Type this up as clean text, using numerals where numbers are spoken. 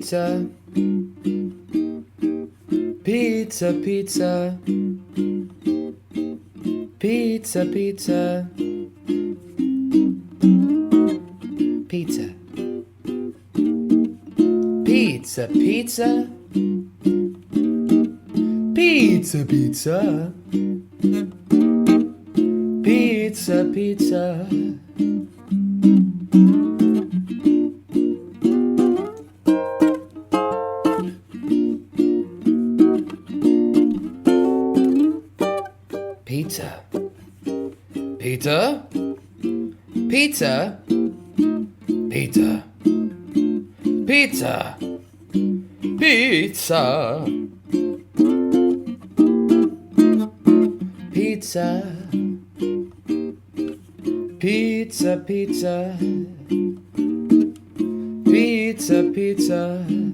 pizza, pizza, pizza, pizza, pizza, pizza, pizza, pizza, pizza, pizza, pizza, pizza. Pizza, pizza, pizza, pizza, pizza, pizza, pizza, pizza, pizza, pizza, pizza.